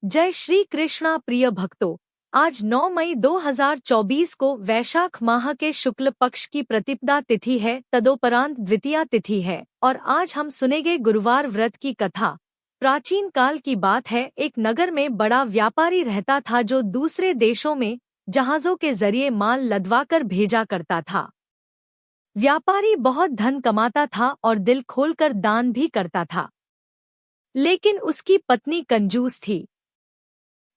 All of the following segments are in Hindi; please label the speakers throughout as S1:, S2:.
S1: जय श्री कृष्णा प्रिय भक्तों। आज 9 मई 2024 को वैशाख माह के शुक्ल पक्ष की प्रतिपदा तिथि है, तदोपरांत द्वितीया तिथि है और आज हम सुनेंगे गुरुवार व्रत की कथा। प्राचीन काल की बात है, एक नगर में बड़ा व्यापारी रहता था जो दूसरे देशों में जहाजों के जरिए माल लदवाकर भेजा करता था। व्यापारी बहुत धन कमाता था और दिल खोलकर दान भी करता था, लेकिन उसकी पत्नी कंजूस थी।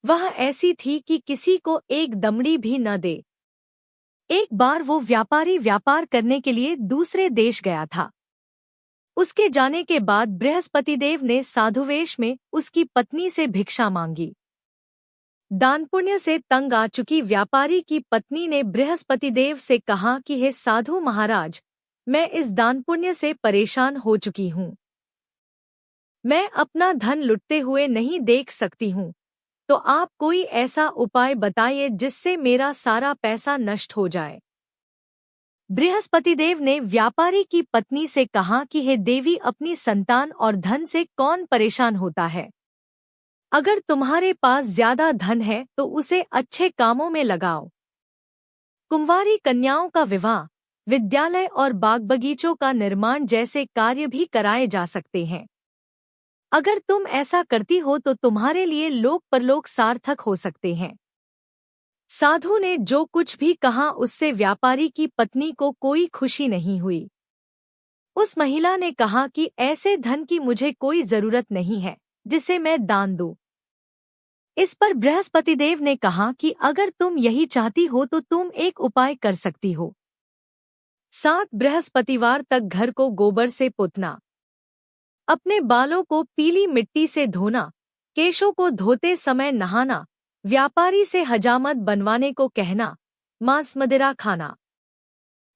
S1: वह ऐसी थी कि किसी को एक दमड़ी भी न दे। एक बार वो व्यापारी व्यापार करने के लिए दूसरे देश गया था। उसके जाने के बाद बृहस्पतिदेव ने साधुवेश में उसकी पत्नी से भिक्षा मांगी। दान पुण्य से तंग आ चुकी व्यापारी की पत्नी ने बृहस्पतिदेव से कहा कि हे साधु महाराज, मैं इस दान पुण्य से परेशान हो चुकी हूँ। मैं अपना धन लुटते हुए नहीं देख सकती हूँ, तो आप कोई ऐसा उपाय बताइए जिससे मेरा सारा पैसा नष्ट हो जाए। बृहस्पतिदेव ने व्यापारी की पत्नी से कहा कि हे देवी, अपनी संतान और धन से कौन परेशान होता है। अगर तुम्हारे पास ज्यादा धन है तो उसे अच्छे कामों में लगाओ। कुंवारी कन्याओं का विवाह, विद्यालय और बाग बगीचों का निर्माण जैसे कार्य भी कराए जा सकते हैं। अगर तुम ऐसा करती हो तो तुम्हारे लिए लोक परलोक सार्थक हो सकते हैं। साधु ने जो कुछ भी कहा उससे व्यापारी की पत्नी को कोई खुशी नहीं हुई। उस महिला ने कहा कि ऐसे धन की मुझे कोई जरूरत नहीं है जिसे मैं दान दूं। इस पर बृहस्पतिदेव ने कहा कि अगर तुम यही चाहती हो तो तुम एक उपाय कर सकती हो। 7 बृहस्पतिवार तक घर को गोबर से पोतना, अपने बालों को पीली मिट्टी से धोना, केशों को धोते समय नहाना, व्यापारी से हजामत बनवाने को कहना, मांस मदिरा खाना।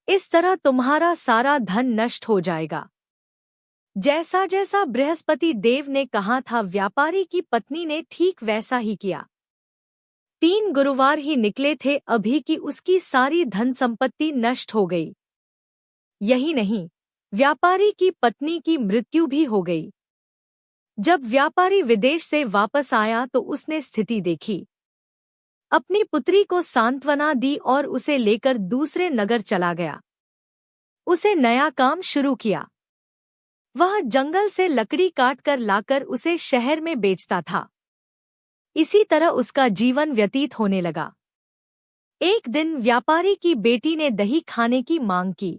S1: इस तरह तुम्हारा सारा धन नष्ट हो जाएगा। जैसा जैसा बृहस्पति देव ने कहा था, व्यापारी की पत्नी ने ठीक वैसा ही किया। 3 गुरुवार ही निकले थे अभी कि उसकी सारी धन संपत्ति नष्ट हो गई। यही नहीं, व्यापारी की पत्नी की मृत्यु भी हो गई। जब व्यापारी विदेश से वापस आया तो उसने स्थिति देखी, अपनी पुत्री को सांत्वना दी और उसे लेकर दूसरे नगर चला गया। उसे नया काम शुरू किया। वह जंगल से लकड़ी काटकर लाकर उसे शहर में बेचता था। इसी तरह उसका जीवन व्यतीत होने लगा। एक दिन व्यापारी की बेटी ने दही खाने की मांग की,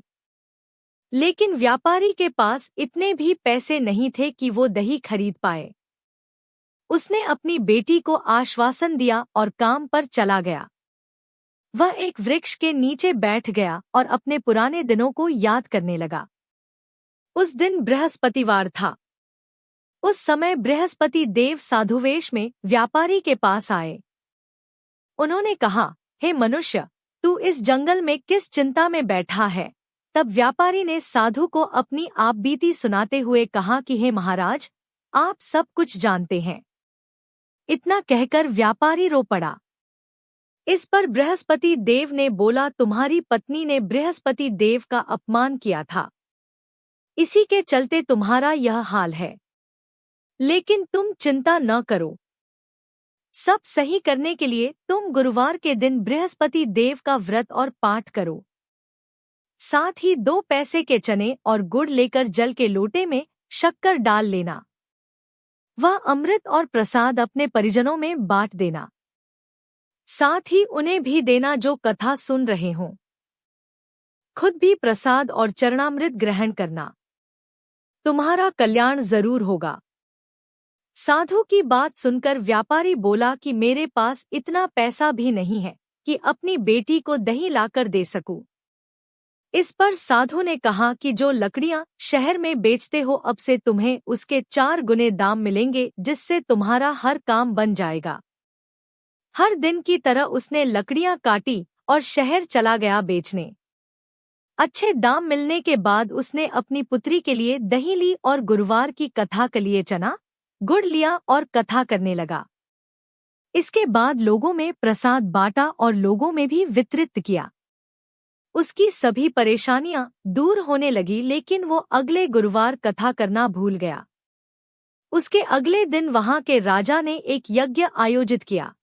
S1: लेकिन व्यापारी के पास इतने भी पैसे नहीं थे कि वो दही खरीद पाए। उसने अपनी बेटी को आश्वासन दिया और काम पर चला गया। वह एक वृक्ष के नीचे बैठ गया और अपने पुराने दिनों को याद करने लगा। उस दिन बृहस्पतिवार था। उस समय बृहस्पति देव साधुवेश में व्यापारी के पास आए। उन्होंने कहा, हे मनुष्य, तू इस जंगल में किस चिंता में बैठा है। तब व्यापारी ने साधु को अपनी आप बीती सुनाते हुए कहा कि हे महाराज, आप सब कुछ जानते हैं। इतना कहकर व्यापारी रो पड़ा। इस पर बृहस्पति देव ने बोला, तुम्हारी पत्नी ने बृहस्पति देव का अपमान किया था, इसी के चलते तुम्हारा यह हाल है। लेकिन तुम चिंता न करो। सब सही करने के लिए तुम गुरुवार के दिन बृहस्पति देव का व्रत और पाठ करो। साथ ही 2 पैसे के चने और गुड़ लेकर जल के लोटे में शक्कर डाल लेना। वह अमृत और प्रसाद अपने परिजनों में बांट देना। साथ ही उन्हें भी देना जो कथा सुन रहे हों। खुद भी प्रसाद और चरणामृत ग्रहण करना। तुम्हारा कल्याण जरूर होगा। साधु की बात सुनकर व्यापारी बोला कि मेरे पास इतना पैसा भी नहीं है कि अपनी बेटी को दही लाकर दे सकूं। इस पर साधु ने कहा कि जो लकड़ियां शहर में बेचते हो, अब से तुम्हें उसके 4 गुने दाम मिलेंगे, जिससे तुम्हारा हर काम बन जाएगा। हर दिन की तरह उसने लकड़ियां काटी और शहर चला गया बेचने। अच्छे दाम मिलने के बाद उसने अपनी पुत्री के लिए दही ली और गुरुवार की कथा के लिए चना गुड़ लिया और कथा करने लगा। इसके बाद लोगों में प्रसाद बांटा और लोगों में भी वितरित किया। उसकी सभी परेशानियां दूर होने लगी, लेकिन वो अगले गुरुवार कथा करना भूल गया। उसके अगले दिन वहां के राजा ने एक यज्ञ आयोजित किया।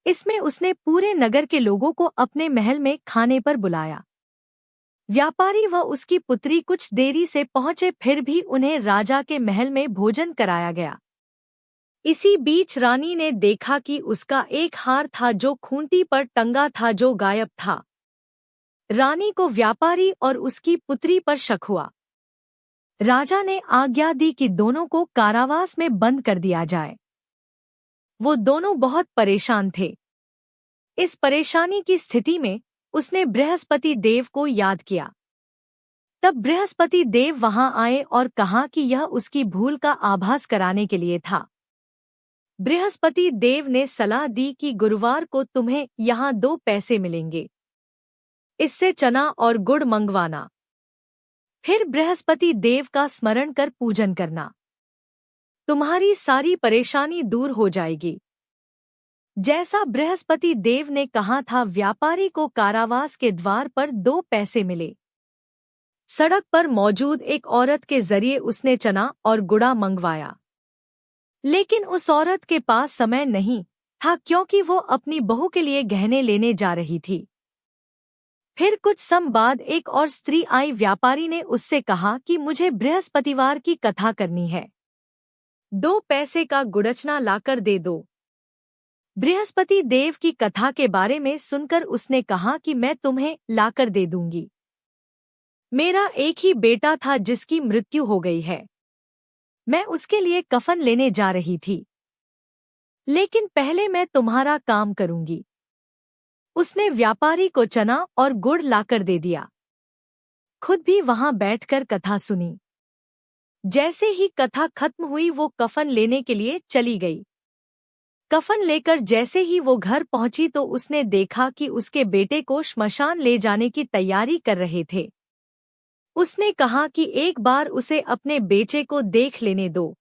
S1: इसमें उसने पूरे नगर के लोगों को अपने महल में खाने पर बुलाया। व्यापारी व उसकी पुत्री कुछ देरी से पहुंचे, फिर भी उन्हें राजा के महल में भोजन कराया गया। इसी बीच रानी ने देखा कि उसका एक हार था जो खूंटी पर टंगा था, जो गायब था। रानी को व्यापारी और उसकी पुत्री पर शक हुआ। राजा ने आज्ञा दी कि दोनों को कारावास में बंद कर दिया जाए। वो दोनों बहुत परेशान थे। इस परेशानी की स्थिति में उसने बृहस्पति देव को याद किया। तब बृहस्पति देव वहां आए और कहा कि यह उसकी भूल का आभास कराने के लिए था। बृहस्पति देव ने सलाह दी कि गुरुवार को तुम्हें यहाँ 2 पैसे मिलेंगे, इससे चना और गुड़ मंगवाना। फिर बृहस्पति देव का स्मरण कर पूजन करना, तुम्हारी सारी परेशानी दूर हो जाएगी। जैसा बृहस्पति देव ने कहा था, व्यापारी को कारावास के द्वार पर 2 पैसे मिले। सड़क पर मौजूद एक औरत के जरिए उसने चना और गुड़ा मंगवाया, लेकिन उस औरत के पास समय नहीं था क्योंकि वो अपनी बहू के लिए गहने लेने जा रही थी। फिर कुछ समय बाद एक और स्त्री आई। व्यापारी ने उससे कहा कि मुझे बृहस्पतिवार की कथा करनी है, 2 पैसे का गुड़चना लाकर दे दो। बृहस्पति देव की कथा के बारे में सुनकर उसने कहा कि मैं तुम्हें लाकर दे दूंगी। मेरा एक ही बेटा था जिसकी मृत्यु हो गई है, मैं उसके लिए कफन लेने जा रही थी, लेकिन पहले मैं तुम्हारा काम करूंगी। उसने व्यापारी को चना और गुड़ लाकर दे दिया, खुद भी वहां बैठकर कथा सुनी। जैसे ही कथा खत्म हुई वो कफन लेने के लिए चली गई। कफन लेकर जैसे ही वो घर पहुंची तो उसने देखा कि उसके बेटे को श्मशान ले जाने की तैयारी कर रहे थे। उसने कहा कि एक बार उसे अपने बेटे को देख लेने दो।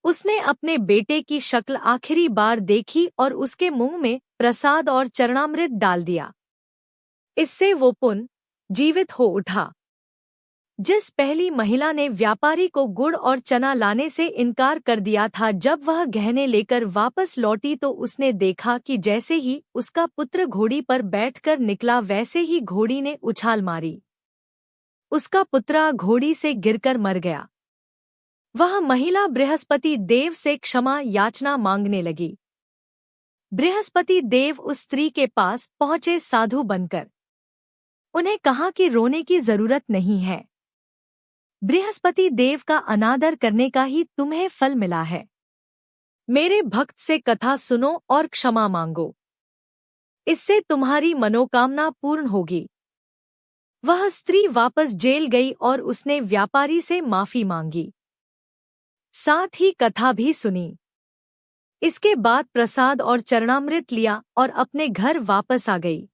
S1: उसने अपने बेटे की शक्ल आखिरी बार देखी और उसके मुंह में प्रसाद और चरणामृत डाल दिया। इससे वो पुनः जीवित हो उठा। जिस पहली महिला ने व्यापारी को गुड़ और चना लाने से इनकार कर दिया था, जब वह गहने लेकर वापस लौटी तो उसने देखा कि जैसे ही उसका पुत्र घोड़ी पर बैठकर निकला, वैसे ही घोड़ी ने उछाल मारी। उसका पुत्र घोड़ी से गिरकर मर गया। वह महिला बृहस्पति देव से क्षमा याचना मांगने लगी। बृहस्पति देव उस स्त्री के पास पहुंचे साधु बनकर। उन्हें कहा कि रोने की जरूरत नहीं है, बृहस्पति देव का अनादर करने का ही तुम्हें फल मिला है। मेरे भक्त से कथा सुनो और क्षमा मांगो, इससे तुम्हारी मनोकामना पूर्ण होगी। वह स्त्री वापस जेल गई और उसने व्यापारी से माफी मांगी, साथ ही कथा भी सुनी। इसके बाद प्रसाद और चरणामृत लिया और अपने घर वापस आ गई।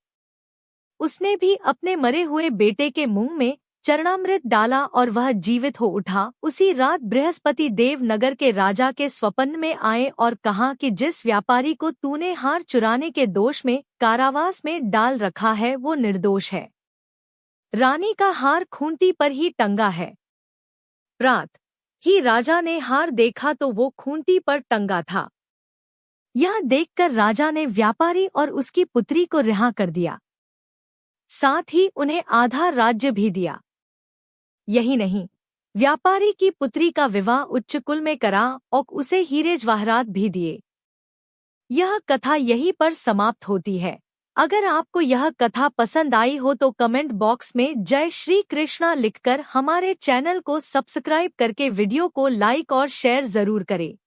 S1: उसने भी अपने मरे हुए बेटे के मुंह में चरणामृत डाला और वह जीवित हो उठा। उसी रात बृहस्पति देव नगर के राजा के स्वप्न में आए और कहा कि जिस व्यापारी को तूने हार चुराने के दोष में कारावास में डाल रखा है वो निर्दोष है। रानी का हार खूंटी पर ही टंगा है। प्रात ही राजा ने हार देखा तो वो खूंटी पर टंगा था। यह देखकर राजा ने व्यापारी और उसकी पुत्री को रिहा कर दिया, साथ ही उन्हें आधा राज्य भी दिया। यही नहीं, व्यापारी की पुत्री का विवाह उच्च कुल में करा और उसे हीरे जवाहरात भी दिए। यह कथा यहीं पर समाप्त होती है। अगर आपको यह कथा पसंद आई हो तो कमेंट बॉक्स में जय श्री कृष्णा लिखकर हमारे चैनल को सब्सक्राइब करके वीडियो को लाइक और शेयर जरूर करें।